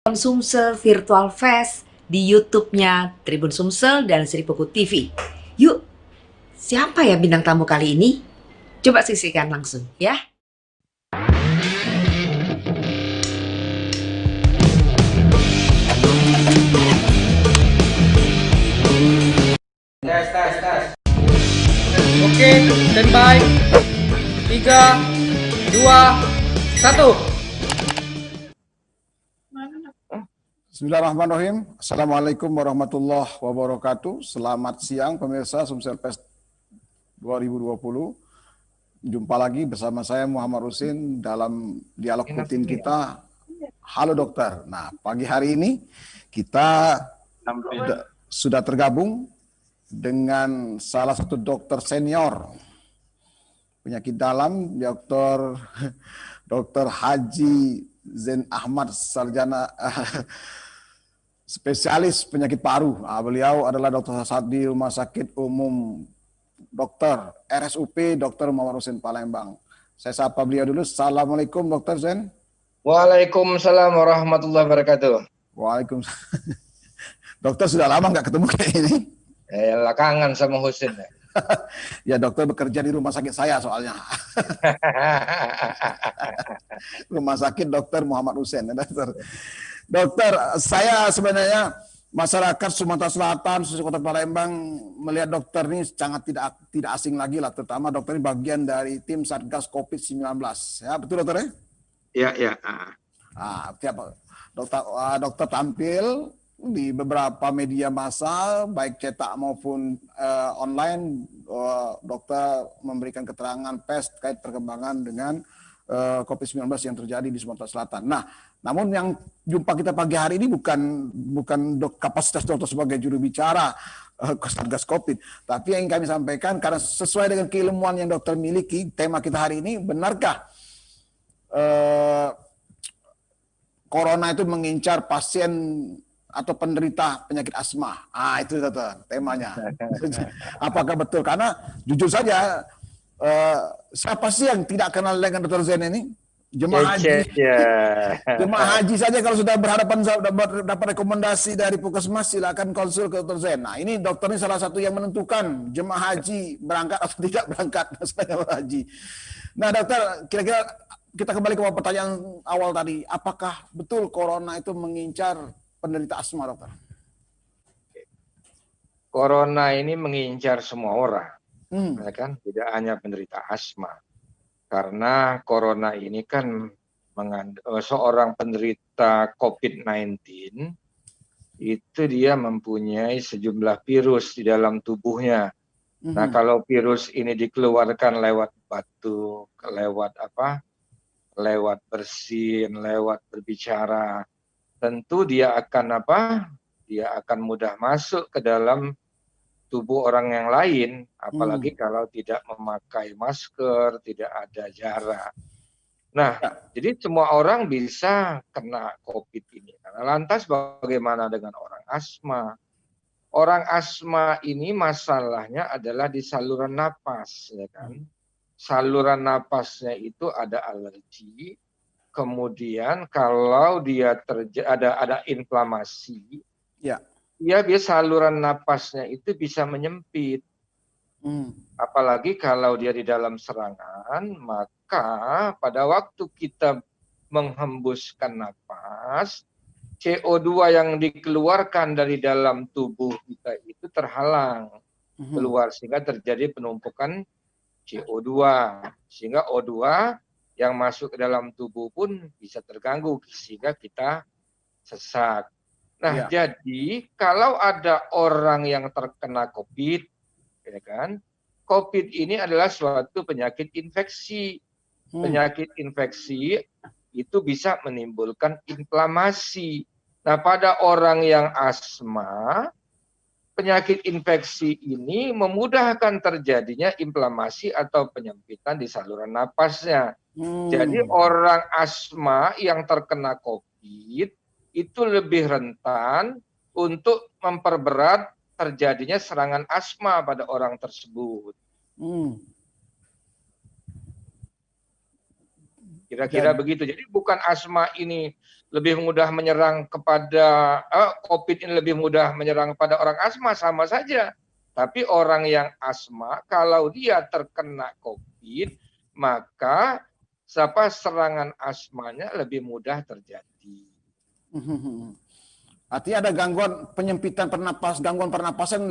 Sumsel Virtual Fest di YouTube-nya Tribun Sumsel dan Sri Pugu TV. Yuk, siapa ya bintang tamu kali ini? Coba saksikan langsung ya. Tes, tes, tes. Oke, standby. 3, 2, 1. Bismillahirrahmanirrahim. Assalamualaikum warahmatullahi wabarakatuh. Selamat siang pemirsa Sumsel Fest 2020. Jumpa lagi bersama saya Muhammad Rusin dalam dialog rutin kita. Halo dokter. Nah, pagi hari ini kita sudah tergabung dengan salah satu dokter senior penyakit dalam, Dr. Haji Zain Ahmad, sarjana spesialis penyakit paru. Beliau adalah dokter di Rumah Sakit Umum Dr. RSUP Dr. Muhammad Rusin Palembang. Saya sapa beliau dulu. Assalamualaikum Dr. Zain. Waalaikumsalam warahmatullahi wabarakatuh. Waalaikumsalam. Dokter sudah lama nggak ketemu kayak ini. Kangen sama Husin. Ya dokter bekerja di rumah sakit saya soalnya. Rumah sakit Dr. Muhammad Rusin. Dokter, saya sebenarnya masyarakat Sumatera Selatan, khususnya Kota Palembang melihat dokter ini sangat tidak asing lagi lah, terutama dokter ini bagian dari tim Satgas COVID-19. Ya, betul dokter ya? Ya. Dokter tampil di beberapa media massa, baik cetak maupun online. Dokter memberikan keterangan pers terkait perkembangan dengan COVID-19 yang terjadi di Sumatera Selatan. Nah, namun yang jumpa kita pagi hari ini bukan kapasitas dokter sebagai juru bicara Satgas COVID, tapi yang kami sampaikan karena sesuai dengan keilmuan yang dokter miliki, tema kita hari ini, benarkah corona itu mengincar pasien atau penderita penyakit asma? Itu dokter temanya. Apakah betul? Karena jujur saja, siapa sih yang tidak kenal dengan Dr. Zain ini? Jemaah haji. Jemaah haji saja kalau sudah berhadapan dapat rekomendasi dari Puskesmas, silakan konsul ke Dr. Zain. Nah, ini dokter ini salah satu yang menentukan jemaah haji berangkat atau tidak berangkat haji. Nah, dokter, kira-kira kita kembali ke pertanyaan awal tadi. Apakah betul corona itu mengincar penderita asma, dokter? Corona ini mengincar semua orang, ya kan? Tidak hanya penderita asma. Karena corona ini kan seorang penderita COVID-19 itu dia mempunyai sejumlah virus di dalam tubuhnya. Nah, kalau virus ini dikeluarkan lewat batuk, lewat bersin, lewat berbicara, tentu dia akan Dia akan mudah masuk ke dalam tubuh orang yang lain, apalagi kalau tidak memakai masker, tidak ada jarak. Nah, jadi semua orang bisa kena COVID ini. Nah, lantas bagaimana dengan orang asma? Orang asma ini masalahnya adalah di saluran napas, ya kan? Saluran napasnya itu ada alergi. Kemudian kalau dia ada inflamasi, biasa saluran napasnya itu bisa menyempit. Apalagi kalau dia di dalam serangan, maka pada waktu kita menghembuskan napas, CO2 yang dikeluarkan dari dalam tubuh kita itu terhalang keluar, sehingga terjadi penumpukan CO2, sehingga O2 yang masuk ke dalam tubuh pun bisa terganggu, sehingga kita sesak. Nah, jadi kalau ada orang yang terkena COVID, ya kan? COVID ini adalah suatu penyakit infeksi. Penyakit infeksi itu bisa menimbulkan inflamasi. Nah, pada orang yang asma, penyakit infeksi ini memudahkan terjadinya inflamasi atau penyempitan di saluran napasnya. Jadi orang asma yang terkena COVID itu lebih rentan untuk memperberat terjadinya serangan asma pada orang tersebut. Kira-kira begitu. Jadi bukan asma ini lebih mudah menyerang kepada COVID ini lebih mudah menyerang pada orang asma, sama saja. Tapi orang yang asma kalau dia terkena COVID, maka serangan asmanya lebih mudah terjadi. Artinya ada gangguan penyempitan gangguan pernapasan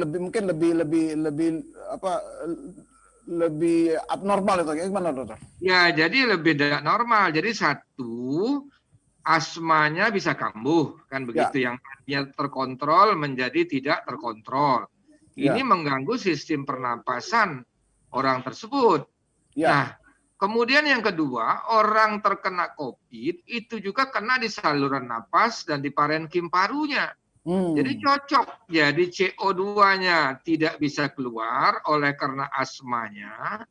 lebih abnormal itu. Gimana, dokter? Ya, jadi lebih tidak normal. Jadi satu, asmanya bisa kambuh, kan begitu, yang tadinya terkontrol menjadi tidak terkontrol. Ini mengganggu sistem pernapasan orang tersebut. Nah, kemudian yang kedua, orang terkena COVID itu juga kena di saluran napas dan di parenkim parunya. Jadi cocok. Jadi CO2-nya tidak bisa keluar oleh karena asmanya.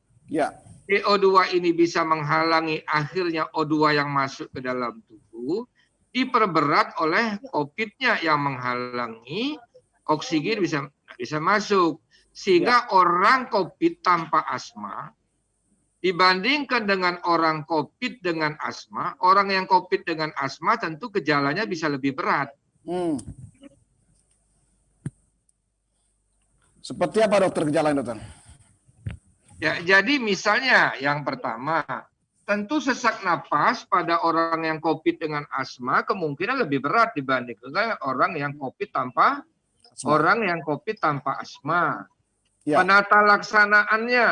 CO2 ini bisa menghalangi akhirnya O2 yang masuk ke dalam tubuh, diperberat oleh COVID-nya yang menghalangi oksigen bisa masuk. Sehingga orang COVID tanpa asma dibandingkan dengan orang COVID dengan asma, orang yang COVID dengan asma tentu gejalanya bisa lebih berat. Seperti apa, dokter, gejalanya, dokter? Ya, jadi misalnya yang pertama, tentu sesak napas pada orang yang COVID dengan asma kemungkinan lebih berat dibandingkan orang yang COVID tanpa asma. Penata laksanaannya,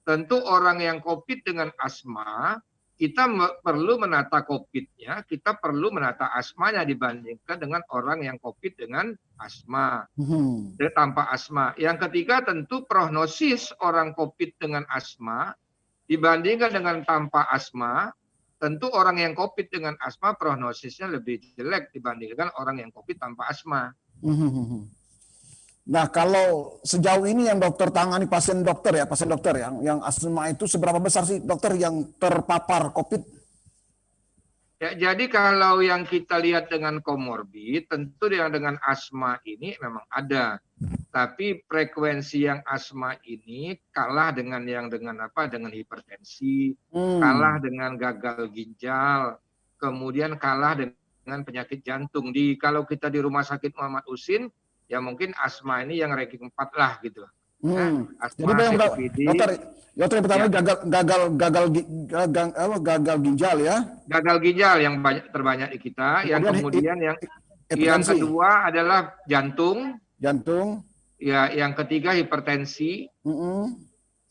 tentu orang yang COVID dengan asma, kita perlu menata COVID-nya, kita perlu menata asmanya dibandingkan dengan orang yang COVID dengan asma, tanpa asma. Yang ketiga tentu prognosis orang COVID dengan asma dibandingkan dengan tanpa asma, tentu orang yang COVID dengan asma prognosisnya lebih jelek dibandingkan orang yang COVID tanpa asma. Nah, kalau sejauh ini yang dokter tangani pasien dokter yang asma itu seberapa besar sih, dokter, yang terpapar COVID? Ya, jadi kalau yang kita lihat dengan komorbid, tentu yang dengan asma ini memang ada. Tapi frekuensi yang asma ini kalah dengan dengan hipertensi, kalah dengan gagal ginjal, kemudian kalah dengan penyakit jantung. Kalau kita di Rumah Sakit Muhammad Usin, ya mungkin asma ini yang ranking 4 lah gitu. Asma, jadi dokter yang pertama gagal ginjal ya. Gagal ginjal yang terbanyak di kita. Kemudian yang kedua adalah jantung. Ya, yang ketiga hipertensi.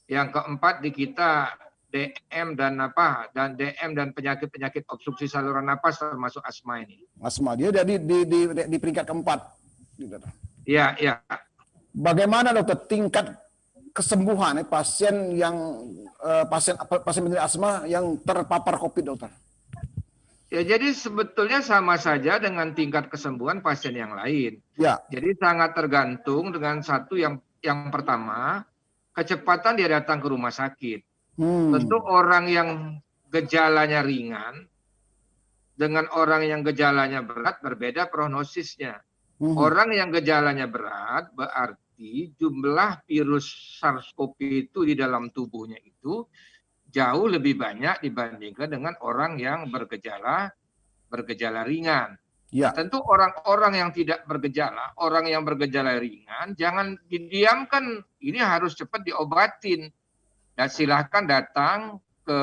Yang keempat di kita DM dan penyakit obstruksi saluran napas termasuk asma ini. Asma dia jadi di peringkat keempat. Ya. Bagaimana, dokter, tingkat kesembuhan pasien penderita asma yang terpapar COVID, dokter? Ya, jadi sebetulnya sama saja dengan tingkat kesembuhan pasien yang lain. Ya. Jadi sangat tergantung dengan satu yang pertama, kecepatan dia datang ke rumah sakit. Tentu orang yang gejalanya ringan dengan orang yang gejalanya berat berbeda prognosisnya. Orang yang gejalanya berat berarti jumlah virus SARS-CoV itu di dalam tubuhnya itu jauh lebih banyak dibandingkan dengan orang yang bergejala ringan. Ya. Tentu orang-orang yang tidak bergejala, orang yang bergejala ringan jangan didiamkan, ini harus cepat diobatin. Dan silahkan datang ke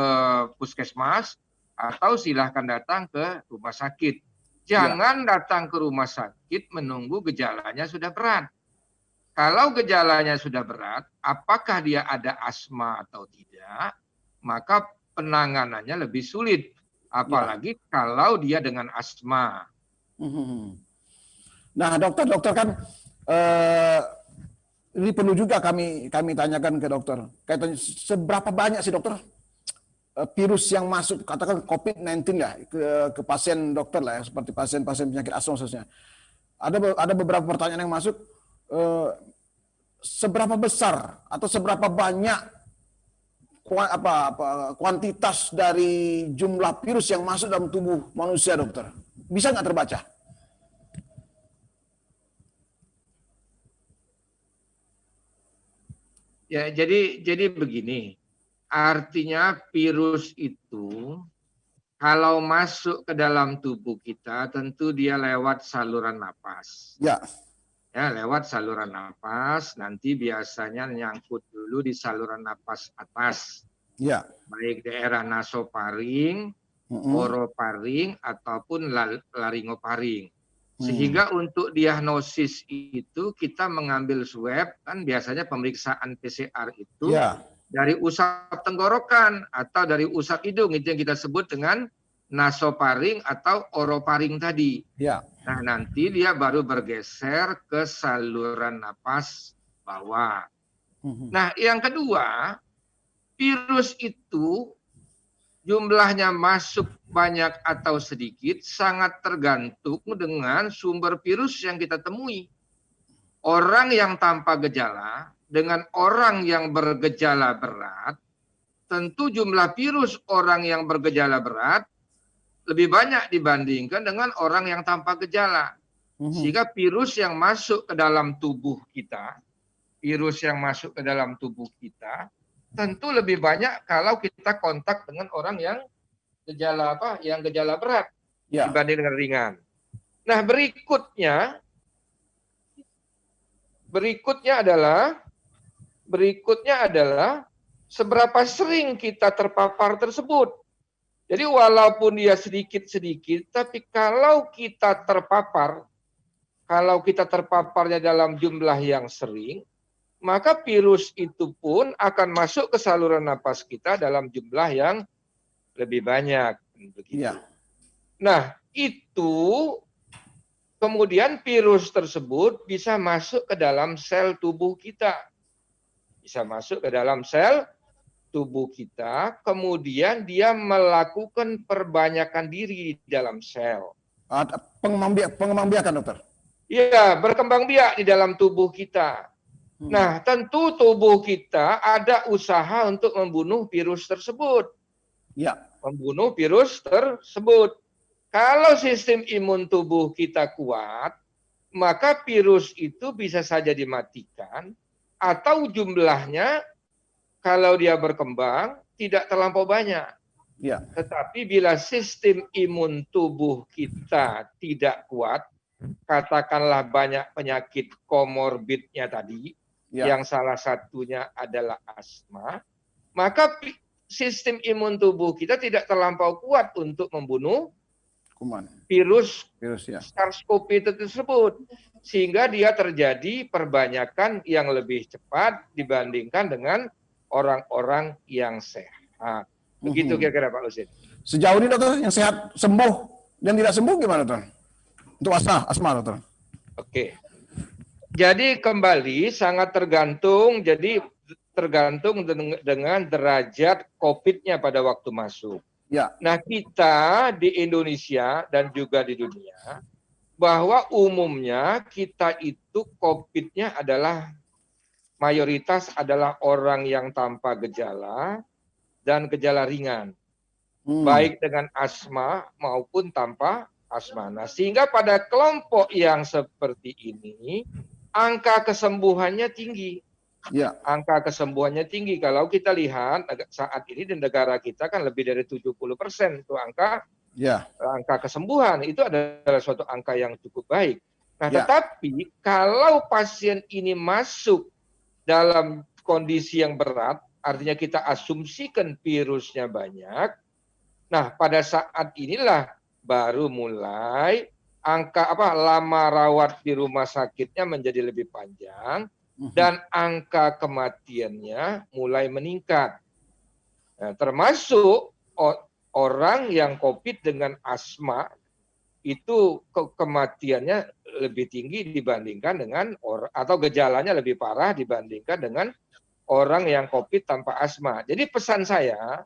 puskesmas atau silahkan datang ke rumah sakit. Jangan datang ke rumah sakit menunggu gejalanya sudah berat. Kalau gejalanya sudah berat, apakah dia ada asma atau tidak, maka penanganannya lebih sulit. Apalagi kalau dia dengan asma. Nah, dokter kan ini perlu juga kami tanyakan ke dokter. Kaitannya seberapa banyak sih, dokter, virus yang masuk, katakan COVID-19 ya, ke pasien dokter lah ya, seperti pasien-pasien penyakit asma khususnya. Ada beberapa pertanyaan yang masuk, seberapa besar atau seberapa banyak kuantitas dari jumlah virus yang masuk dalam tubuh manusia, dokter? Bisa nggak terbaca? Ya, jadi begini. Artinya virus itu kalau masuk ke dalam tubuh kita, tentu dia lewat saluran napas. Ya. Ya, lewat saluran napas, nanti biasanya nyangkut dulu di saluran napas atas, Ya. baik daerah nasofaring, orofaring, ataupun laringofaring. Sehingga untuk diagnosis itu kita mengambil swab, kan biasanya pemeriksaan PCR itu Ya. dari usap tenggorokan atau dari usap hidung, itu yang kita sebut dengan nasofaring atau orofaring tadi. Ya. Nah, nanti dia baru bergeser ke saluran napas bawah. Nah, yang kedua, virus itu jumlahnya masuk banyak atau sedikit sangat tergantung dengan sumber virus yang kita temui. Orang yang tanpa gejala dengan orang yang bergejala berat, tentu jumlah virus orang yang bergejala berat lebih banyak dibandingkan dengan orang yang tanpa gejala. Sehingga virus yang masuk ke dalam tubuh kita, tentu lebih banyak kalau kita kontak dengan orang yang gejala berat dibanding dengan ringan. Nah, berikutnya adalah seberapa sering kita terpapar tersebut. Jadi walaupun dia sedikit-sedikit, tapi kalau kita terpaparnya dalam jumlah yang sering, maka virus itu pun akan masuk ke saluran napas kita dalam jumlah yang lebih banyak. Begitu. Ya. Nah, itu kemudian virus tersebut bisa masuk ke dalam sel tubuh kita. Kemudian dia melakukan perbanyakan diri di dalam sel. Pengembang biakan, dokter? Iya, berkembang biak di dalam tubuh kita. Nah, tentu tubuh kita ada usaha untuk membunuh virus tersebut. Ya. Kalau sistem imun tubuh kita kuat, maka virus itu bisa saja dimatikan atau jumlahnya kalau dia berkembang tidak terlampau banyak. Ya. Tetapi bila sistem imun tubuh kita tidak kuat, katakanlah banyak penyakit komorbidnya tadi, yang salah satunya adalah asma, maka sistem imun tubuh kita tidak terlampau kuat untuk membunuh virus SARS-CoV tersebut. Sehingga dia terjadi perbanyakan yang lebih cepat dibandingkan dengan orang-orang yang sehat. Begitu kira-kira Pak Usin. Sejauh ini dokter, yang sehat sembuh, yang tidak sembuh gimana dokter? Untuk asma dokter. Oke. Jadi kembali sangat tergantung dengan derajat COVID-nya pada waktu masuk. Ya. Nah, kita di Indonesia dan juga di dunia, bahwa umumnya kita itu COVID-nya adalah mayoritas adalah orang yang tanpa gejala dan gejala ringan. Baik dengan asma maupun tanpa asma. Nah, sehingga pada kelompok yang seperti ini, angka kesembuhannya tinggi. Ya. Angka kesembuhannya tinggi. Kalau kita lihat saat ini di negara kita kan lebih dari 70% itu angka kesembuhan. Itu adalah suatu angka yang cukup baik. Nah, tetapi kalau pasien ini masuk dalam kondisi yang berat, artinya kita asumsikan virusnya banyak. Nah, pada saat inilah baru mulai angka lama rawat di rumah sakitnya menjadi lebih panjang dan angka kematiannya mulai meningkat. Nah, termasuk orang yang COVID dengan asma itu kematiannya lebih tinggi dibandingkan dengan atau gejalanya lebih parah dibandingkan dengan orang yang COVID tanpa asma. Jadi pesan saya,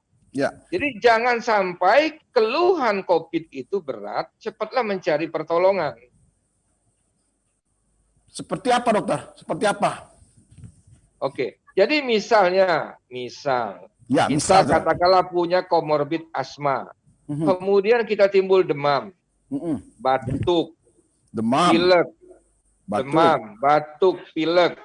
jadi jangan sampai keluhan COVID itu berat, cepatlah mencari pertolongan. Seperti apa dokter? Seperti apa? Oke, jadi misal kita katakanlah punya komorbid asma, kemudian kita timbul demam, batuk, pilek, pilek.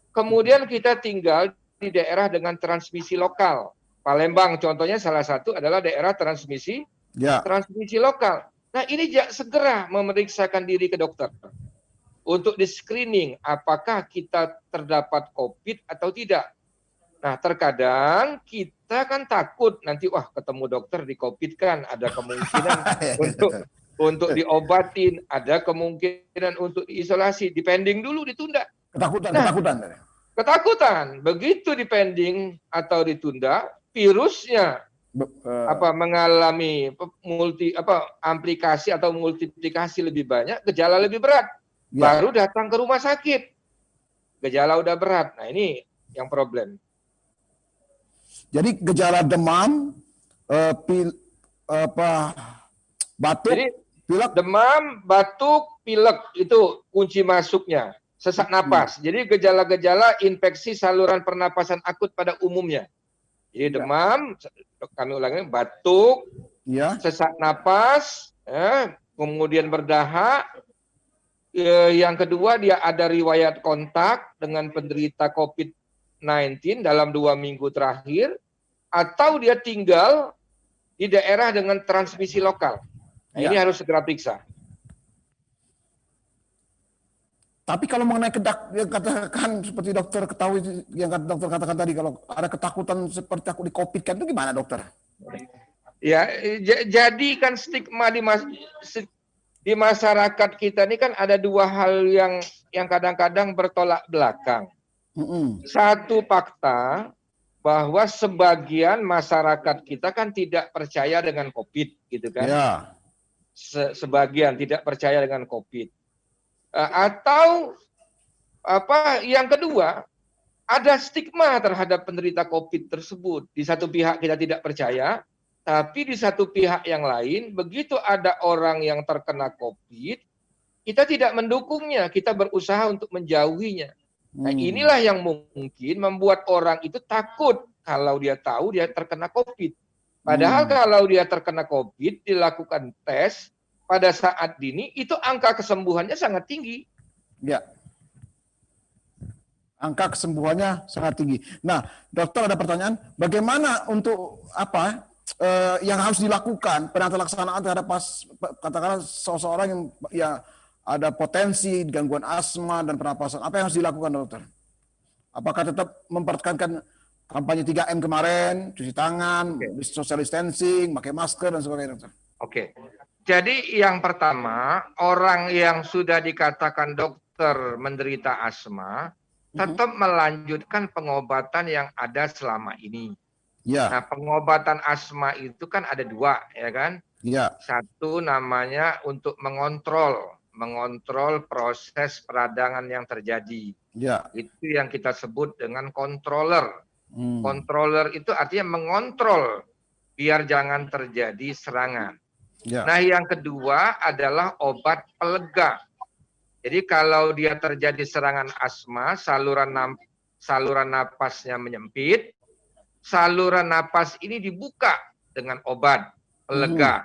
Kemudian kita tinggal di daerah dengan transmisi lokal. Palembang contohnya salah satu adalah daerah transmisi Ya. transmisi lokal. Nah, ini segera memeriksakan diri ke dokter untuk di-screening apakah kita terdapat COVID atau tidak. Nah, terkadang kita kan takut nanti wah ketemu dokter di COVID kan ada kemungkinan untuk diobatin, ada kemungkinan untuk diisolasi, dipending dulu, ditunda. Ketakutan. Begitu dipending atau ditunda, virusnya mengalami aplikasi atau multiplikasi lebih banyak, gejala lebih berat. Baru datang ke rumah sakit. Gejala udah berat. Nah, ini yang problem. Jadi gejala demam, batuk, jadi, pilek. Demam, batuk, pilek itu kunci masuknya. Sesak napas. Jadi gejala-gejala infeksi saluran pernapasan akut pada umumnya. Jadi demam, kami ulangi, batuk, sesak napas, kemudian berdahak. Yang kedua, dia ada riwayat kontak dengan penderita COVID-19 dalam 2 minggu terakhir, atau dia tinggal di daerah dengan transmisi lokal. Nah, ini harus segera periksa. Tapi kalau mengenai yang katakan seperti dokter ketahui, yang dokter katakan tadi, kalau ada ketakutan seperti takut di COVID kan, itu gimana dokter? Ya, jadi kan stigma di masyarakat kita ini kan ada 2 hal yang kadang-kadang bertolak belakang. Satu, fakta bahwa sebagian masyarakat kita kan tidak percaya dengan COVID, gitu kan? Ya. Sebagian tidak percaya dengan COVID. Atau yang kedua, ada stigma terhadap penderita COVID tersebut. Di satu pihak kita tidak percaya, tapi di satu pihak yang lain, begitu ada orang yang terkena COVID, kita tidak mendukungnya, kita berusaha untuk menjauhinya. Nah, inilah yang mungkin membuat orang itu takut kalau dia tahu dia terkena COVID. Padahal kalau dia terkena COVID, dilakukan tes pada saat dini, itu angka kesembuhannya sangat tinggi. Ya. Angka kesembuhannya sangat tinggi. Nah, dokter ada pertanyaan, bagaimana untuk yang harus dilakukan penata-laksanaan terhadap katakanlah seseorang yang ada potensi gangguan asma dan pernapasan, apa yang harus dilakukan dokter? Apakah tetap mempertahankan kampanye 3M kemarin, cuci tangan, social distancing, pakai masker dan sebagainya dokter? Oke. Jadi yang pertama, orang yang sudah dikatakan dokter menderita asma tetap melanjutkan pengobatan yang ada selama ini. Ya. Nah, pengobatan asma itu kan ada 2, ya kan? Ya. Satu namanya untuk mengontrol proses peradangan yang terjadi. Ya. Itu yang kita sebut dengan controller. Controller itu artinya mengontrol biar jangan terjadi serangan. Ya. Nah, yang kedua adalah obat pelega. Jadi kalau dia terjadi serangan asma, saluran napasnya menyempit, saluran napas ini dibuka dengan obat pelega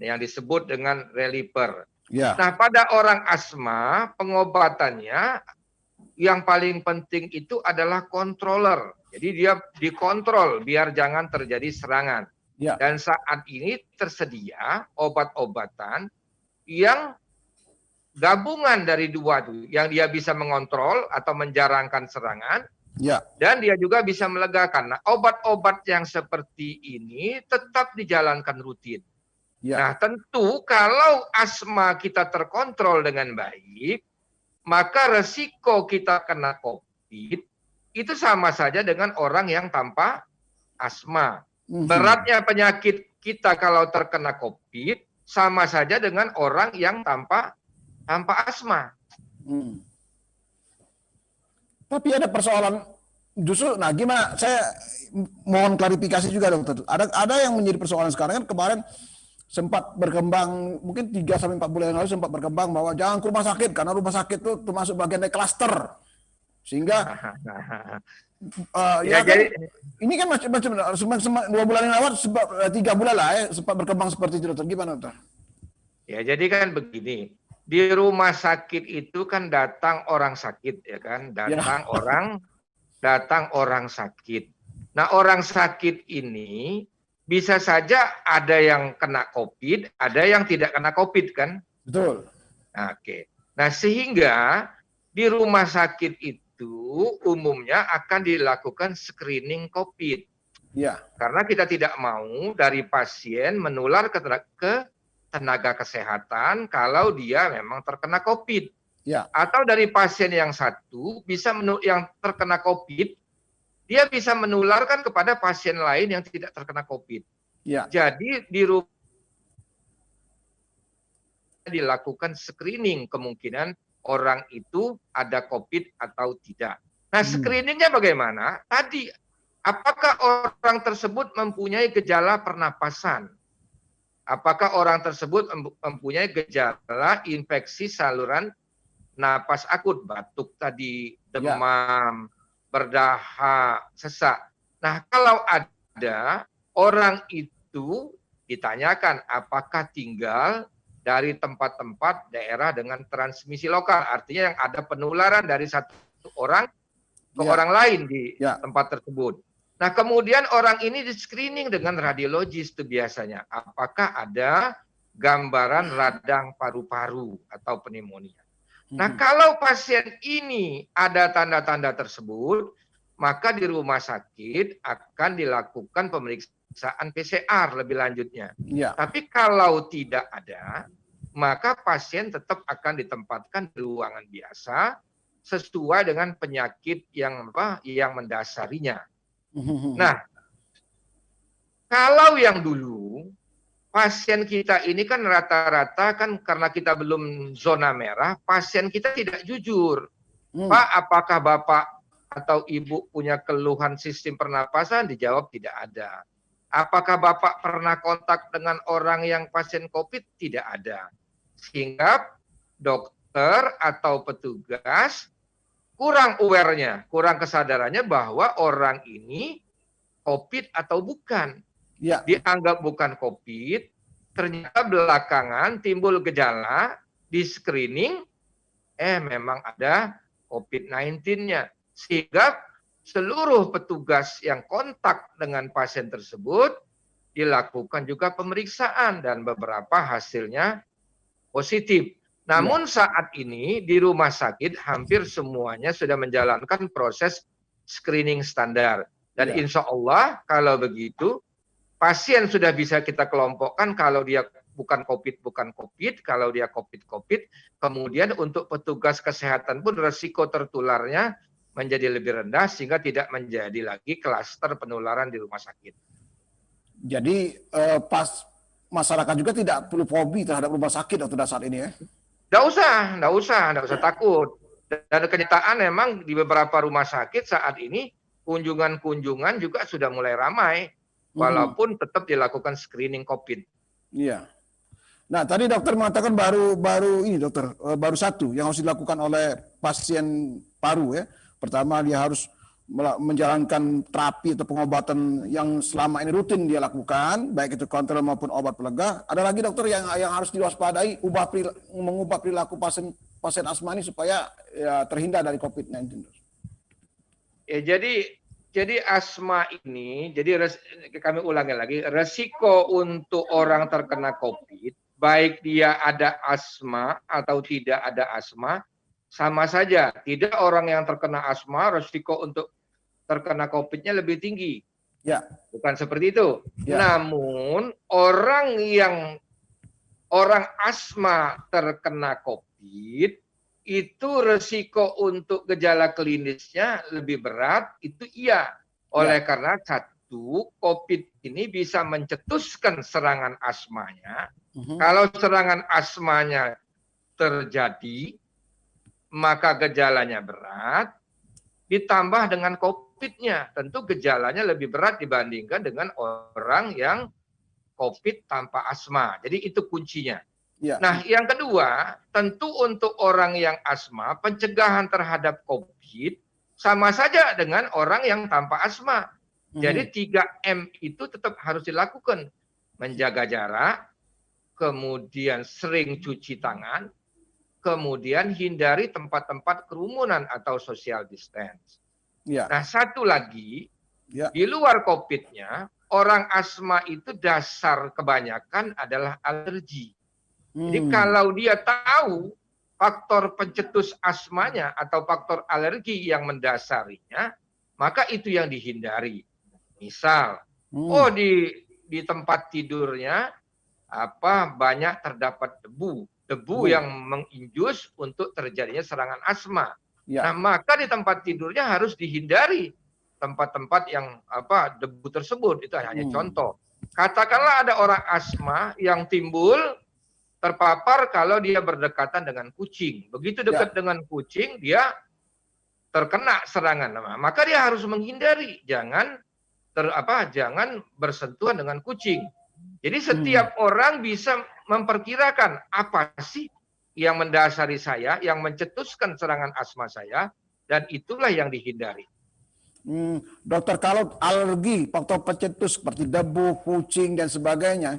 yang disebut dengan reliever. Ya. Nah, pada orang asma, pengobatannya yang paling penting itu adalah controller. Jadi dia dikontrol biar jangan terjadi serangan. Ya. Dan saat ini tersedia obat-obatan yang gabungan dari 2 tuh, yang dia bisa mengontrol atau menjarangkan serangan. Ya. Dan dia juga bisa melegakan. Nah, obat-obat yang seperti ini tetap dijalankan rutin. Ya. Nah, tentu kalau asma kita terkontrol dengan baik, maka resiko kita kena COVID itu sama saja dengan orang yang tanpa asma. Beratnya penyakit kita kalau terkena COVID sama saja dengan orang yang tanpa asma. Tapi ada persoalan justru, nah gimana? Saya mohon klarifikasi juga dokter. Ada yang menjadi persoalan sekarang kan, kemarin sempat berkembang, mungkin 3-4 bulan yang lalu sempat berkembang bahwa jangan ke rumah sakit karena rumah sakit itu termasuk bagian dari klaster. Sehingga ya kan, ini kan macam 2 bulan yang lalu, 3 bulan lah ya, sempat berkembang seperti itu dokter. Gimana dokter? Ya, jadi kan begini. Di rumah sakit itu kan datang orang sakit, ya kan? Datang orang sakit. Nah, orang sakit ini bisa saja ada yang kena COVID, ada yang tidak kena COVID kan? Betul. Nah, oke. Nah, sehingga di rumah sakit itu umumnya akan dilakukan screening COVID. Ya. Karena kita tidak mau dari pasien menular ke tenaga kesehatan kalau dia memang terkena COVID. Ya. Atau dari pasien yang satu yang terkena COVID, dia bisa menularkan kepada pasien lain yang tidak terkena COVID. Ya. Jadi di rumah dilakukan screening kemungkinan orang itu ada COVID atau tidak. Nah, screeningnya bagaimana? Tadi, apakah orang tersebut mempunyai gejala pernapasan? Apakah orang tersebut mempunyai gejala infeksi saluran napas akut, batuk tadi, demam, berdahak, sesak. Nah, kalau ada orang itu ditanyakan apakah tinggal dari tempat-tempat daerah dengan transmisi lokal, artinya yang ada penularan dari satu orang ke orang lain di tempat tersebut. Nah, kemudian orang ini di screening dengan radiologis itu biasanya. Apakah ada gambaran radang paru-paru atau pneumonia. Nah, kalau pasien ini ada tanda-tanda tersebut, maka di rumah sakit akan dilakukan pemeriksaan PCR lebih lanjutnya. Ya. Tapi kalau tidak ada, maka pasien tetap akan ditempatkan di ruangan biasa sesuai dengan penyakit yang mendasarinya. Nah, kalau yang dulu pasien kita ini kan rata-rata kan karena kita belum zona merah, pasien kita tidak jujur. Pak, apakah Bapak atau Ibu punya keluhan sistem pernapasan? Dijawab tidak ada. Apakah Bapak pernah kontak dengan orang yang pasien COVID? Tidak ada. Sehingga dokter atau petugas kurang aware-nya, kurang kesadarannya bahwa orang ini COVID atau bukan. Ya. Dianggap bukan COVID, ternyata belakangan timbul gejala, di screening, memang ada COVID-19-nya. Sehingga seluruh petugas yang kontak dengan pasien tersebut dilakukan juga pemeriksaan dan beberapa hasilnya positif. Namun saat ini di rumah sakit hampir semuanya sudah menjalankan proses screening standar. Dan insya Allah kalau begitu pasien sudah bisa kita kelompokkan kalau dia bukan COVID, kalau dia COVID. Kemudian untuk petugas kesehatan pun resiko tertularnya menjadi lebih rendah sehingga tidak menjadi lagi klaster penularan di rumah sakit. Jadi masyarakat juga tidak perlu fobi terhadap rumah sakit dokter saat ini ya? Nggak usah takut. Dan kenyataan memang di beberapa rumah sakit saat ini kunjungan-kunjungan juga sudah mulai ramai, walaupun tetap dilakukan screening COVID. Iya. Nah, tadi dokter mengatakan baru satu yang harus dilakukan oleh pasien paru ya. Pertama dia harus menjalankan terapi atau pengobatan yang selama ini rutin dia lakukan, baik itu kontrol maupun obat pelegah. Ada lagi dokter yang harus diwaspadai, mengubah perilaku pasien asma ini supaya ya, terhindar dari COVID-19. Ya, jadi asma ini, kami ulangi lagi, resiko untuk orang terkena COVID, baik dia ada asma atau tidak ada asma, sama saja. Tidak orang yang terkena asma, resiko untuk terkena COVID-nya lebih tinggi. Ya. Bukan seperti itu. Ya. Namun orang asma terkena COVID, itu resiko untuk gejala klinisnya lebih berat, itu iya. Oleh karena satu, COVID ini bisa mencetuskan serangan asmanya. Kalau serangan asmanya terjadi, maka gejalanya berat, ditambah dengan COVID-nya. Tentu gejalanya lebih berat dibandingkan dengan orang yang COVID tanpa asma. Jadi itu kuncinya. Ya. Nah, yang kedua, tentu untuk orang yang asma, pencegahan terhadap COVID sama saja dengan orang yang tanpa asma. Jadi 3M itu tetap harus dilakukan. Menjaga jarak, kemudian sering cuci tangan, kemudian hindari tempat-tempat kerumunan atau social distance. Ya. Nah, satu lagi, Ya. di luar COVID-nya, orang asma itu dasar kebanyakan adalah alergi. Jadi kalau dia tahu faktor pencetus asmanya atau faktor alergi yang mendasarinya, maka itu yang dihindari. Misal, di tempat tidurnya banyak terdapat debu yang menginjus untuk terjadinya serangan asma. Ya. Nah, maka di tempat tidurnya harus dihindari tempat-tempat yang debu tersebut. Itu hanya contoh. Katakanlah ada orang asma yang timbul terpapar kalau dia berdekatan dengan kucing. Begitu dekat dengan kucing, dia terkena serangan. Maka dia harus menghindari, jangan bersentuhan dengan kucing. Jadi setiap orang bisa memperkirakan apa sih yang mendasari saya, yang mencetuskan serangan asma saya, dan itulah yang dihindari. Dokter, kalau alergi, faktor pencetus seperti debu, kucing, dan sebagainya,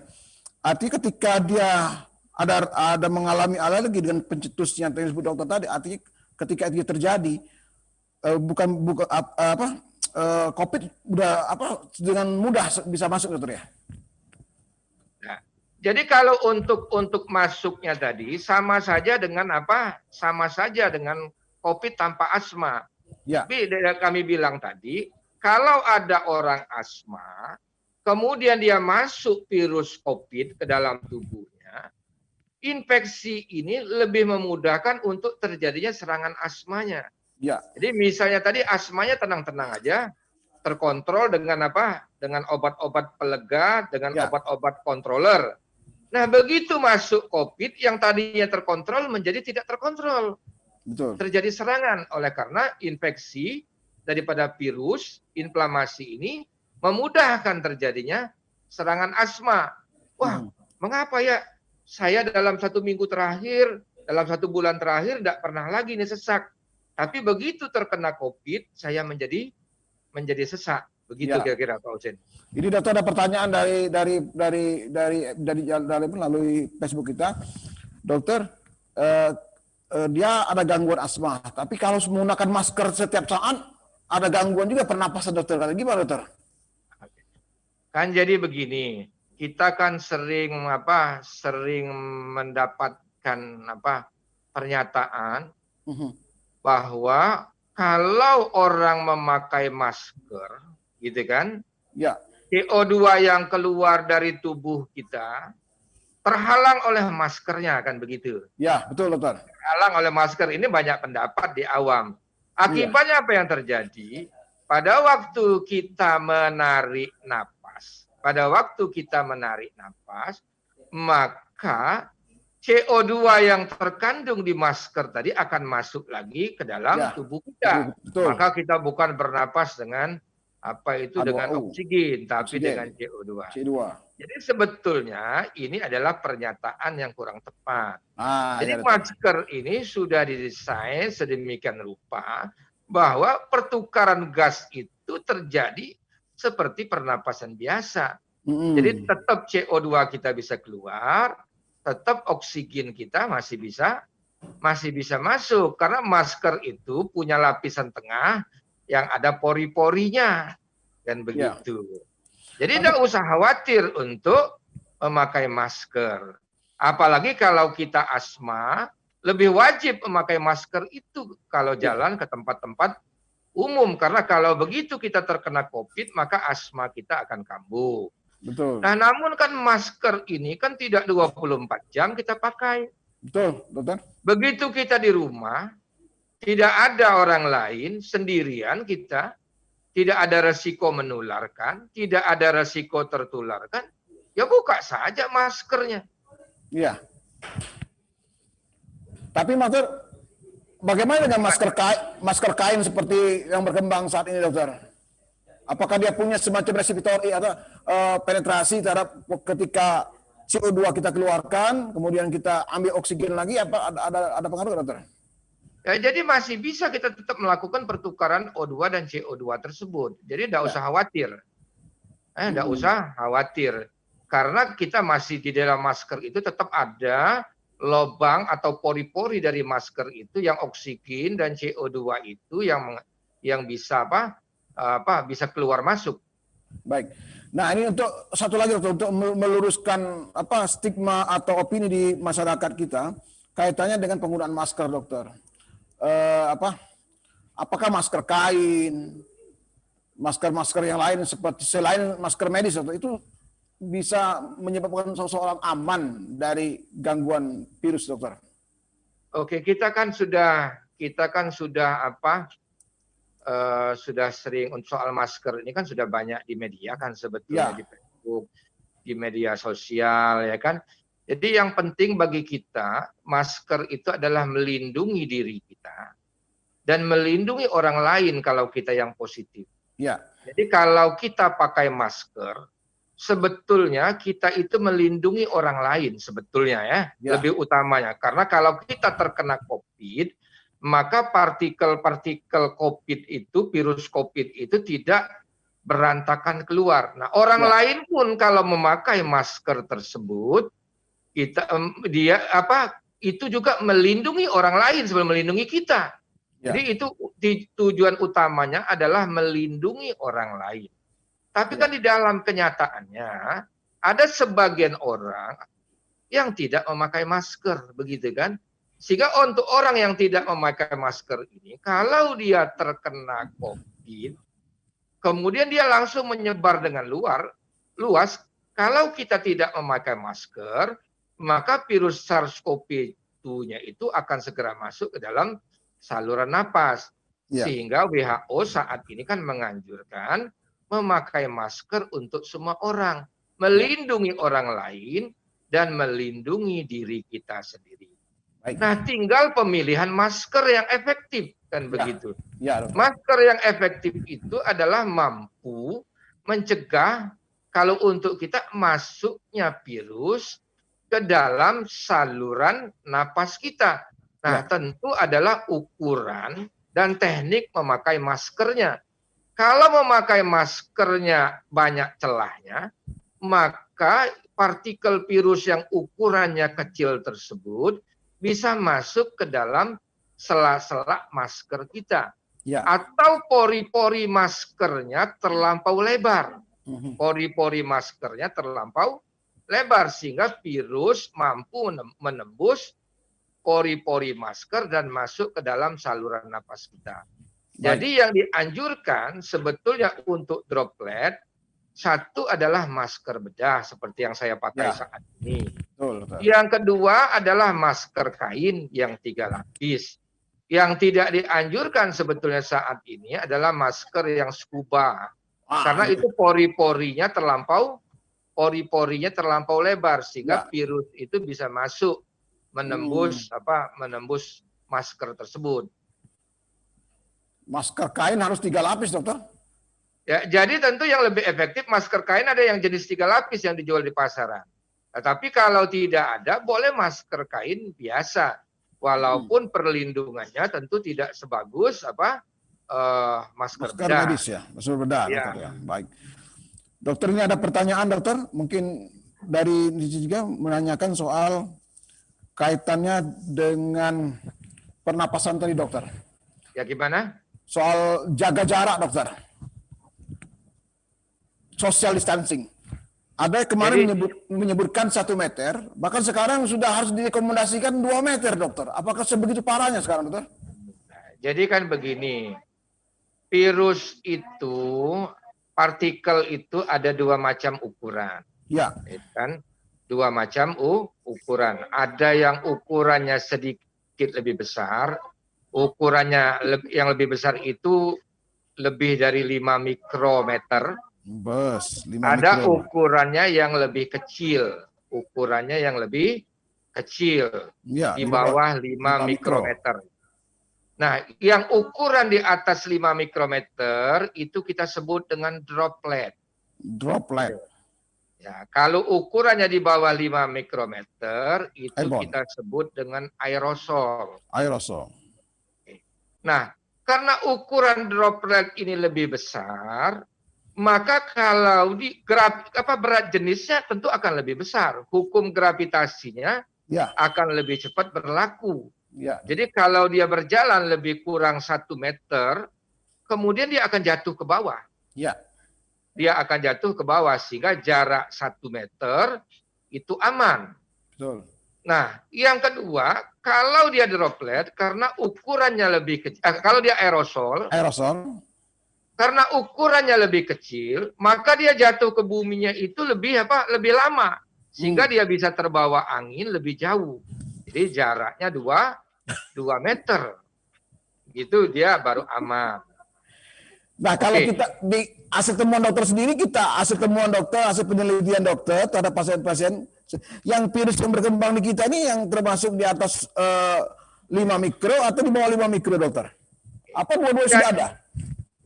artinya ketika dia ada mengalami alergi dengan pencetusnya yang disebut dokter tadi, artinya ketika itu terjadi, COVID udah dengan mudah bisa masuk, dokter ya? Nah, jadi kalau untuk masuknya tadi sama saja dengan sama saja dengan COVID tanpa asma. Ya. Tapi kami bilang tadi, kalau ada orang asma, kemudian dia masuk virus COVID ke dalam tubuhnya, infeksi ini lebih memudahkan untuk terjadinya serangan asmanya. Ya. Jadi misalnya tadi asmanya tenang-tenang aja, terkontrol dengan dengan obat-obat pelega, dengan obat-obat controller. Nah, begitu masuk COVID, yang tadinya terkontrol menjadi tidak terkontrol. Betul. Terjadi serangan oleh karena infeksi daripada virus, inflamasi ini memudahkan terjadinya serangan asma. Wah, mengapa ya saya dalam 1 minggu terakhir, dalam 1 bulan terakhir tidak pernah lagi nih sesak. Tapi begitu terkena COVID, saya menjadi sesak. Begitu kira-kira Pak Ucen. Ini dokter, ada pertanyaan dari melalui Facebook kita. Dokter, dia ada gangguan asma, tapi kalau menggunakan masker setiap saat ada gangguan juga pernapasan, dokter. Gimana, dokter? Kan jadi begini, kita kan sering mendapatkan pernyataan bahwa kalau orang memakai masker, gitu kan, CO2 yang keluar dari tubuh kita terhalang oleh maskernya, kan begitu? Ya, betul, dokter. Terhalang oleh masker, ini banyak pendapat di awam. Akibatnya apa yang terjadi? Pada waktu kita menarik napas, maka CO2 yang terkandung di masker tadi akan masuk lagi ke dalam tubuh kita. Betul. Maka kita bukan bernapas dengan dengan oksigen, tapi dengan CO2. Jadi sebetulnya ini adalah pernyataan yang kurang tepat. Jadi masker ini sudah didesain sedemikian rupa bahwa pertukaran gas itu terjadi seperti pernapasan biasa. Jadi tetap CO2 kita bisa keluar, tetap oksigen kita masih bisa masuk, karena masker itu punya lapisan tengah yang ada pori-porinya, dan begitu. Jadi tidak usah khawatir untuk memakai masker. Apalagi kalau kita asma, lebih wajib memakai masker itu kalau jalan ke tempat-tempat umum, karena kalau begitu kita terkena COVID, maka asma kita akan kambuh. Betul. Nah, namun kan masker ini kan tidak 24 jam kita pakai. Betul, dokter. Begitu kita di rumah, tidak ada orang lain, sendirian kita, tidak ada resiko menularkan, tidak ada resiko tertularkan, ya buka saja maskernya. Iya. Tapi dokter, bagaimana dengan masker kain seperti yang berkembang saat ini, dokter? Apakah dia punya semacam respiratory atau penetrasi terhadap ketika CO2 kita keluarkan, kemudian kita ambil oksigen lagi, ada pengaruh, dokter? Ya, jadi masih bisa kita tetap melakukan pertukaran O2 dan CO2 tersebut. Jadi tidak usah khawatir. Tidak usah khawatir. Karena kita masih di dalam masker itu tetap ada lubang atau pori-pori dari masker itu yang oksigen dan CO2 itu yang bisa bisa keluar masuk. Baik. Nah, ini untuk satu lagi dokter, untuk meluruskan stigma atau opini di masyarakat kita kaitannya dengan penggunaan masker, dokter. Apakah masker kain, masker-masker yang lain seperti selain masker medis, dokter, itu bisa menyebabkan seseorang aman dari gangguan virus, dokter? Oke, kita kan sudah sering untuk soal masker ini kan sudah banyak di media kan sebetulnya, di Facebook, di media sosial ya kan. Jadi yang penting bagi kita, masker itu adalah melindungi diri kita dan melindungi orang lain kalau kita yang positif. Ya. Jadi kalau kita pakai masker, sebetulnya kita itu melindungi orang lain sebetulnya ya. Lebih utamanya. Karena kalau kita terkena COVID, maka partikel-partikel COVID itu, virus COVID itu tidak berantakan keluar. Nah, orang lain pun kalau memakai masker tersebut, itu juga melindungi orang lain sebelum melindungi kita. Jadi itu tujuan utamanya adalah melindungi orang lain. Tapi kan di dalam kenyataannya ada sebagian orang yang tidak memakai masker, begitu kan? Sehingga untuk orang yang tidak memakai masker ini, kalau dia terkena COVID, kemudian dia langsung menyebar dengan luas. Kalau kita tidak memakai masker, maka virus SARS-CoV-2-nya itu akan segera masuk ke dalam saluran napas. Sehingga WHO saat ini kan menganjurkan memakai masker untuk semua orang, melindungi orang lain dan melindungi diri kita sendiri. Nah, tinggal pemilihan masker yang efektif kan begitu. Masker yang efektif itu adalah mampu mencegah kalau untuk kita masuknya virus ke dalam saluran napas kita. Nah, tentu adalah ukuran dan teknik memakai maskernya. Kalau memakai maskernya banyak celahnya, maka partikel virus yang ukurannya kecil tersebut bisa masuk ke dalam sela-sela masker kita. Atau pori-pori maskernya terlampau lebar. Pori-pori maskernya terlampau lebar sehingga virus mampu menembus pori-pori masker dan masuk ke dalam saluran napas kita. Jadi yang dianjurkan sebetulnya untuk droplet, satu adalah masker bedah seperti yang saya pakai saat ini. Yang kedua adalah masker kain yang 3 lapis. Yang tidak dianjurkan sebetulnya saat ini adalah masker yang scuba. Karena itu pori-porinya terlampau lebar sehingga virus itu bisa masuk menembus masker tersebut. Masker kain harus 3 lapis, dokter? Ya, jadi tentu yang lebih efektif masker kain ada yang jenis 3 lapis yang dijual di pasaran. Nah, tapi kalau tidak ada, boleh masker kain biasa. Walaupun perlindungannya tentu tidak sebagus masker bedah. Medis ya, masker bedah. Ya. Dokter, ya. Baik. Dokter, ini ada pertanyaan, dokter. Mungkin dari juga menanyakan soal kaitannya dengan pernapasan tadi, dokter. Ya, gimana? Soal jaga jarak, dokter. Social distancing. Ada yang kemarin menyebutkan 1 meter, bahkan sekarang sudah harus direkomendasikan 2 meter, dokter. Apakah sebegitu parahnya sekarang, dokter? Jadi kan begini, virus itu, partikel itu ada 2 macam ukuran. Ya. Kan? 2 macam ukuran. Ada yang ukurannya sedikit lebih besar, ukurannya yang lebih besar itu lebih dari 5 mikrometer. Ada ukurannya yang lebih kecil, di bawah 5 mikrometer. Nah, yang ukuran di atas 5 mikrometer itu kita sebut dengan droplet. Ya, kalau ukurannya di bawah 5 mikrometer itu kita sebut dengan aerosol. Nah, karena ukuran droplet ini lebih besar, maka kalau berat jenisnya tentu akan lebih besar. Hukum gravitasinya akan lebih cepat berlaku. Jadi kalau dia berjalan lebih kurang 1 meter, kemudian dia akan jatuh ke bawah. dia akan jatuh ke bawah sehingga jarak 1 meter itu aman. Betul. Nah, yang kedua, kalau dia droplet karena ukurannya lebih kecil, kalau dia aerosol Aerosol. karena ukurannya lebih kecil, maka dia jatuh ke buminya itu lebih lama sehingga dia bisa terbawa angin lebih jauh. Jadi jaraknya 2 meter. Gitu dia baru aman. Nah, kalau Oke. kita di hasil temuan dokter sendiri, hasil temuan dokter, hasil penelitian dokter terhadap pasien-pasien yang virus yang berkembang di kita ini yang termasuk di atas 5 mikro atau di bawah 5 mikro, dokter? Apa dua-dua sudah ada?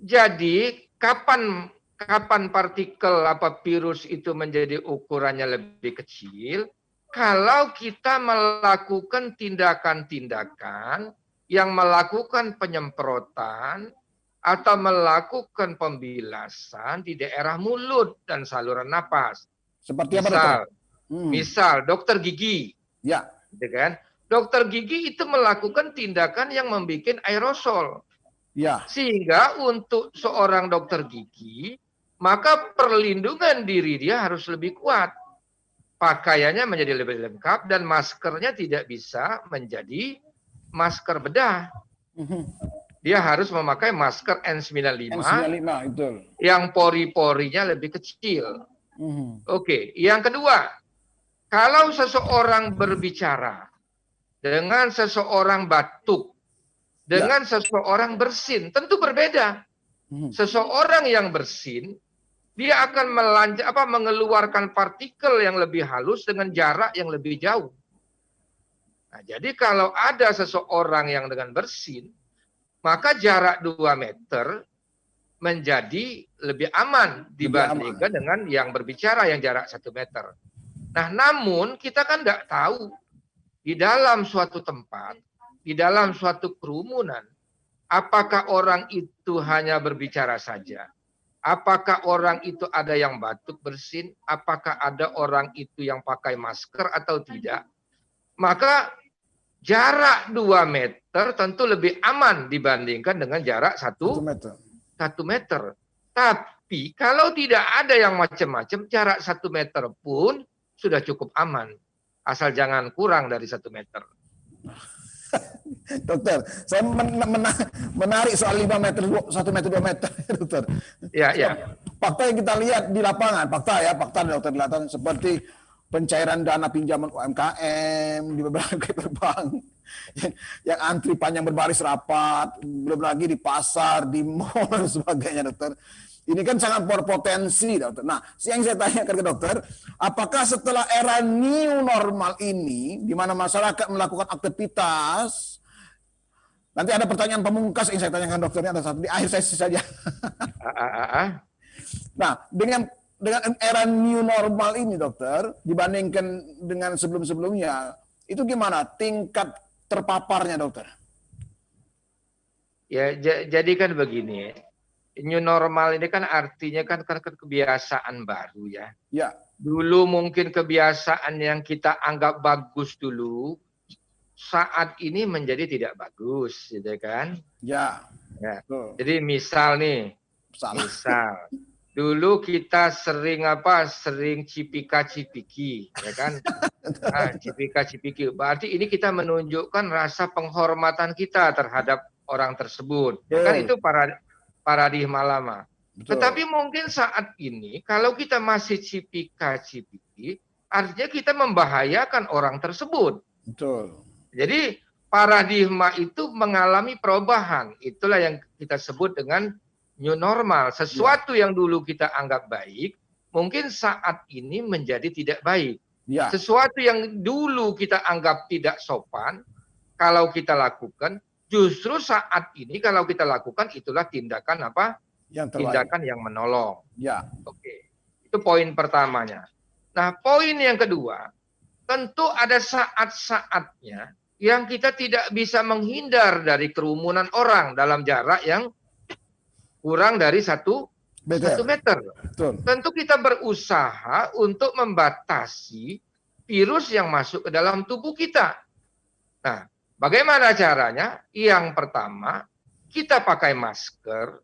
Jadi kapan partikel virus itu menjadi ukurannya lebih kecil? Kalau kita melakukan tindakan-tindakan yang melakukan penyemprotan atau melakukan pembilasan di daerah mulut dan saluran napas. Seperti apa, dokter? Misal dokter gigi. Ya. Gitu kan? Dokter gigi itu melakukan tindakan yang membuat aerosol. Ya. Sehingga untuk seorang dokter gigi, maka perlindungan diri dia harus lebih kuat. Pakaiannya menjadi lebih lengkap dan maskernya tidak bisa menjadi masker bedah. Dia harus memakai masker N95, betul. yang pori-porinya lebih kecil. Oke, yang kedua, kalau seseorang berbicara dengan seseorang batuk, dengan seseorang bersin, tentu berbeda. Seseorang yang bersin, dia akan mengeluarkan partikel yang lebih halus dengan jarak yang lebih jauh. Nah, jadi kalau ada seseorang yang dengan bersin, maka jarak 2 meter menjadi lebih aman dibandingkan dengan yang berbicara yang jarak 1 meter. Nah, namun kita kan tidak tahu di dalam suatu tempat, di dalam suatu kerumunan, apakah orang itu hanya berbicara saja? Apakah orang itu ada yang batuk bersin? Apakah ada orang itu yang pakai masker atau tidak? Maka jarak 2 meter tentu lebih aman dibandingkan dengan jarak 1 meter. Tapi kalau tidak ada yang macam-macam, jarak 1 meter pun sudah cukup aman. Asal jangan kurang dari 1 meter. Dokter, saya menarik soal 5 meter, 1 meter, 2 meter, dokter. Ya. Fakta yang kita lihat di lapangan, fakta dokter di lapangan seperti pencairan dana pinjaman UMKM di beberapa bank yang antri panjang berbaris rapat, belum lagi di pasar, di mall dan sebagainya, dokter. Ini kan sangat berpotensi, dokter. Nah, yang saya tanyakan ke dokter, apakah setelah era new normal ini, di mana masyarakat melakukan aktivitas, nanti ada pertanyaan pemungkas yang saya tanyakan dokternya ada satu di akhir sesi saja. Nah, dengan era new normal ini, dokter, dibandingkan dengan sebelum-sebelumnya, itu gimana tingkat terpaparnya, dokter? Ya, jadi kan begini. New normal ini kan artinya kan kebiasaan baru ya. Ya. Dulu mungkin kebiasaan yang kita anggap bagus dulu, saat ini menjadi tidak bagus, gitu kan? Ya. Jadi misal nih, dulu kita sering cipika-cipiki, ya kan? Cipika-cipiki. Berarti ini kita menunjukkan rasa penghormatan kita terhadap orang tersebut. Kan itu paradigma lama. Betul. Tetapi mungkin saat ini kalau kita masih cipika-cipiki, artinya kita membahayakan orang tersebut. Betul. Jadi paradigma itu mengalami perubahan. Itulah yang kita sebut dengan new normal. Sesuatu yang dulu kita anggap baik, mungkin saat ini menjadi tidak baik. Ya. Sesuatu yang dulu kita anggap tidak sopan, kalau kita lakukan, justru saat ini kalau kita lakukan itulah tindakan tindakan yang menolong. Ya. Oke. Itu poin pertamanya. Nah, poin yang kedua, tentu ada saat-saatnya yang kita tidak bisa menghindar dari kerumunan orang dalam jarak yang kurang dari 1 meter. Betul. Tentu kita berusaha untuk membatasi virus yang masuk ke dalam tubuh kita. Nah, bagaimana caranya? Yang pertama, kita pakai masker.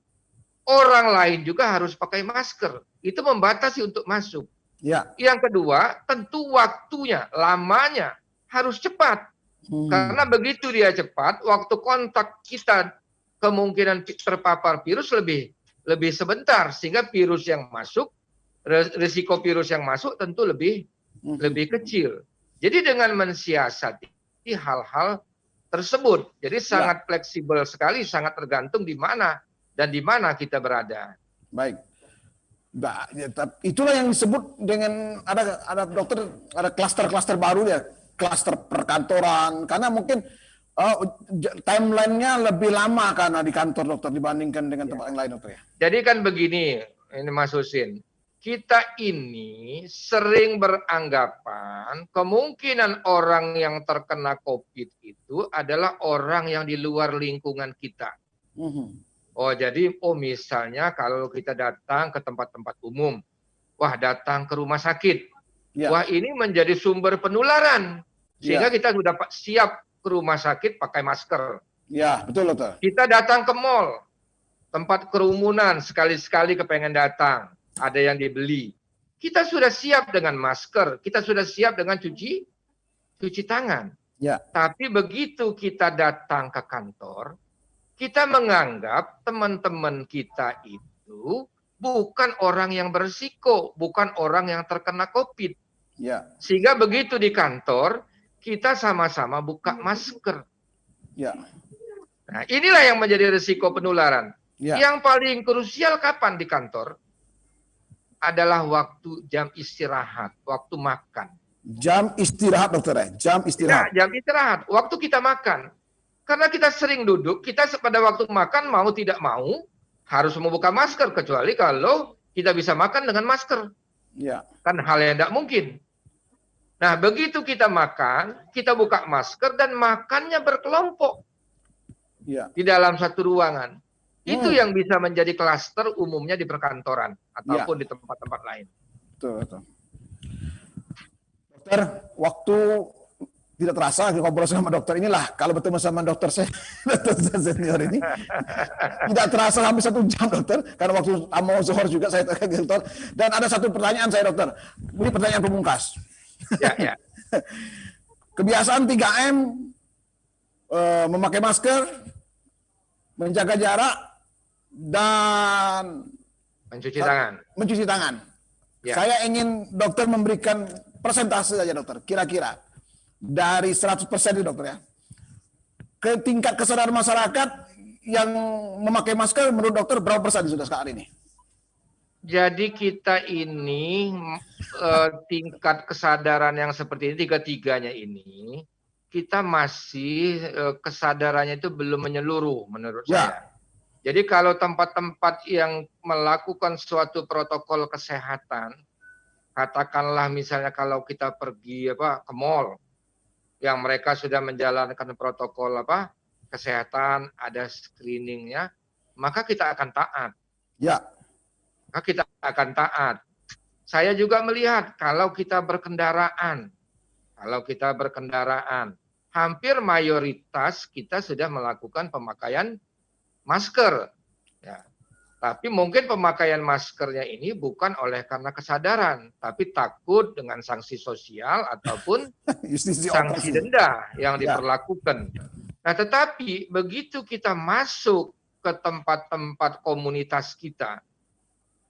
orang lain juga harus pakai masker. Itu membatasi untuk masuk. Ya. Yang kedua, tentu waktunya, lamanya harus cepat. Karena begitu dia cepat, waktu kontak kita kemungkinan terpapar virus lebih sebentar, sehingga virus yang masuk, risiko virus yang masuk tentu lebih kecil. Jadi dengan mensiasati hal-hal tersebut, jadi sangat fleksibel sekali, sangat tergantung di mana dan di mana kita berada. Baik. Nah, ya, itulah yang disebut dengan ada dokter, ada klaster-klaster baru ya, klaster perkantoran, karena mungkin timelinenya lebih lama karena di kantor dokter dibandingkan dengan tempat yang lain dokter ya. Jadi kan begini, ini Mas Husin, kita ini sering beranggapan kemungkinan orang yang terkena COVID itu adalah orang yang di luar lingkungan kita. Oh jadi, misalnya kalau kita datang ke tempat-tempat umum, wah datang ke rumah sakit, wah ini menjadi sumber penularan, sehingga kita sudah siap ke rumah sakit pakai masker. Ya, betul dokter. Kita datang ke mall, tempat kerumunan, sekali-sekali kepengen datang, ada yang dibeli. Kita sudah siap dengan masker, kita sudah siap dengan cuci tangan. Ya. Tapi begitu kita datang ke kantor, kita menganggap teman-teman kita itu bukan orang yang berisiko, bukan orang yang terkena COVID. Ya. Sehingga begitu di kantor, kita sama-sama buka masker. Ya. Nah, inilah yang menjadi risiko penularan. Ya. Yang paling krusial kapan di kantor? Adalah waktu jam istirahat, waktu makan. Jam istirahat dokter ya, jam istirahat. Ya, jam istirahat, waktu kita makan. Karena kita sering duduk, kita pada waktu makan mau tidak mau harus membuka masker, kecuali kalau kita bisa makan dengan masker. Ya. Kan hal yang tidak mungkin. Nah, begitu kita makan, kita buka masker dan makannya berkelompok. Ya. Di dalam satu ruangan. Itu yang bisa menjadi klaster umumnya di perkantoran ataupun di tempat-tempat lain. Betul. Dokter, waktu tidak terasa ngobrol sama dokter inilah, kalau bertemu sama dokter saya, dokter senior ini, tidak terasa hampir 1 jam dokter, karena waktu mau zuhur juga saya tanya dokter. Dan ada satu pertanyaan saya dokter, ini pertanyaan pemungkas. Ya. Kebiasaan 3M, memakai masker, menjaga jarak, dan mencuci tangan. Ya. Saya ingin dokter memberikan persentase saja dokter, kira-kira dari 100% ini dokter ya, ke tingkat kesadaran masyarakat yang memakai masker menurut dokter berapa persen sudah sekarang ini? Jadi kita ini tingkat kesadaran yang seperti ini, tiga-tiganya ini, kita masih kesadarannya itu belum menyeluruh menurut saya. Jadi kalau tempat-tempat yang melakukan suatu protokol kesehatan, katakanlah misalnya kalau kita pergi ke mall, yang mereka sudah menjalankan protokol kesehatan, ada screeningnya, maka kita akan taat. Ya. Maka kita akan taat. Saya juga melihat kalau kita berkendaraan, hampir mayoritas kita sudah melakukan pemakaian masker. Ya. Tapi mungkin pemakaian maskernya ini bukan karena kesadaran, tapi takut dengan sanksi sosial ataupun sanksi denda yang diperlakukan. Nah, tetapi begitu kita masuk ke tempat-tempat komunitas kita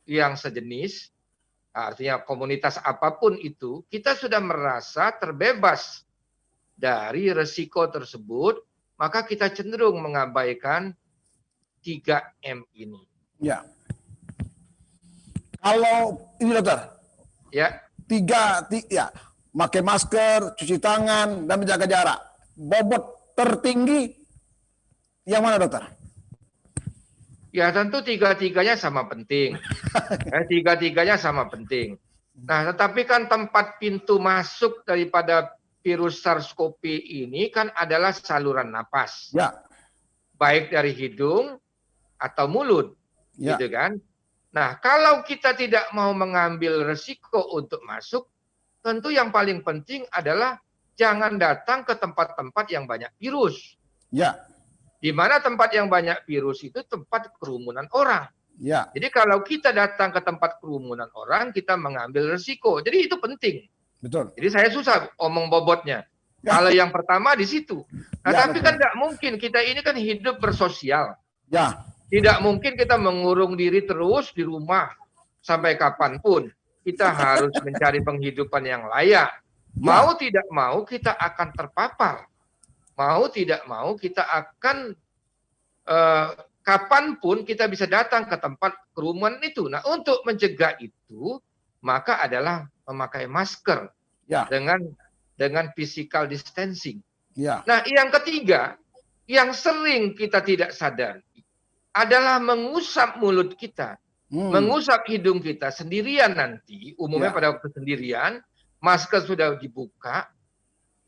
yang sejenis, artinya komunitas apapun itu, kita sudah merasa terbebas dari resiko tersebut, maka kita cenderung mengabaikan 3M ini. Ya. Kalau ini dokter, ya, pakai masker, cuci tangan, dan menjaga jarak. Bobot tertinggi yang mana dokter? Ya tentu tiga-tiganya sama penting. Tiga-tiganya sama penting. Nah, tetapi kan tempat pintu masuk daripada virus SARS-CoV ini kan adalah saluran napas. Ya. Baik dari hidung atau mulut. Ya. Gitu kan? Nah, kalau kita tidak mau mengambil resiko untuk masuk, tentu yang paling penting adalah jangan datang ke tempat-tempat yang banyak virus. Ya. Di mana tempat yang banyak virus itu tempat kerumunan orang. Ya, Jadi kalau kita datang ke tempat kerumunan orang, kita mengambil resiko. Jadi itu penting. betul. Jadi saya susah omong bobotnya. Ya. Kalau yang pertama di situ. Nah, Ya, tapi betul. kan nggak mungkin. Kita ini kan hidup bersosial. Ya, Tidak mungkin kita mengurung diri terus di rumah sampai kapanpun. Kita harus mencari penghidupan yang layak. Mau tidak mau kita akan terpapar. Mau tidak mau kita akan kapanpun kita bisa datang ke tempat kerumunan itu. Nah, untuk mencegah itu, maka adalah memakai masker ya, dengan physical distancing. ya, Nah, yang ketiga, yang sering kita tidak sadar adalah mengusap mulut kita, mengusap hidung kita sendirian nanti, umumnya Ya. pada waktu sendirian, masker sudah dibuka,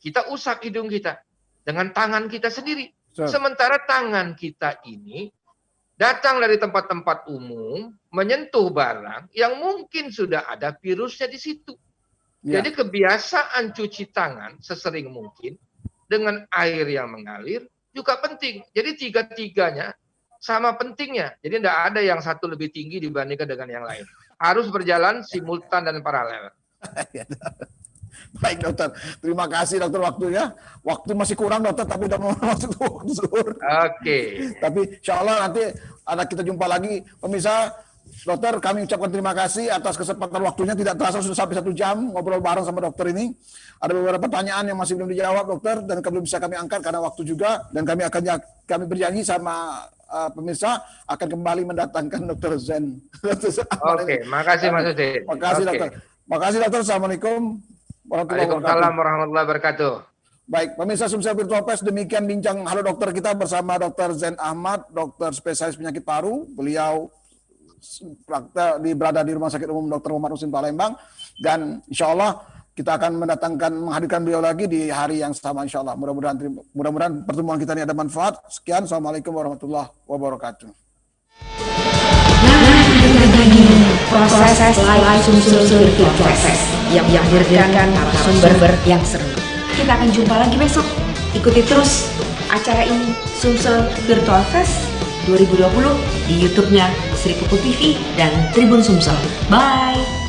kita usap hidung kita dengan tangan kita sendiri. Betul. Sementara tangan kita ini datang dari tempat-tempat umum, menyentuh barang yang mungkin sudah ada virusnya di situ. Ya. Jadi kebiasaan cuci tangan sesering mungkin dengan air yang mengalir juga penting. Jadi tiga-tiganya sama pentingnya. Jadi tidak ada yang satu lebih tinggi dibandingkan dengan yang lain. Harus berjalan simultan dan paralel. Baik dokter, terima kasih dokter waktunya. Waktu masih kurang dokter, tapi udah mau masuk waktu zuhur. Oke. Tapi insya Allah nanti ada kita jumpa lagi. Pemirsa, dokter kami ucapkan terima kasih atas kesempatan waktunya. Tidak terasa sudah sampai 1 jam ngobrol bareng sama dokter ini. Ada beberapa pertanyaan yang masih belum dijawab dokter dan belum bisa kami angkat karena waktu juga. Dan kami berjanji sama pemirsa akan kembali mendatangkan dokter Zen. Oke, makasih Mas Udin. Makasih dokter. Makasih dokter. Assalamualaikum warahmatullahi wabarakatuh. Waalaikumsalam warahmatullahi wabarakatuh. Baik, pemirsa Sumsel Virtual Press, demikian bincang Halo Dokter kita bersama Dr. Zen Ahmad, dokter spesialis penyakit paru. Beliau berada di Rumah Sakit Umum Dr. Muhammad Husin Palembang, dan insya Allah kita akan menghadirkan beliau lagi di hari yang sama insya Allah. Mudah-mudahan pertemuan kita ini ada manfaat. Sekian, Assalamualaikum warahmatullahi wabarakatuh. Proses live Sumsel Virtual Press yang menghadirkan narasumber yang seru. Kita akan jumpa lagi besok. Ikuti terus acara ini, Sumsel Virtual Fest 2020 di YouTube-nya Sri Puku TV dan Tribun Sumsel. Bye.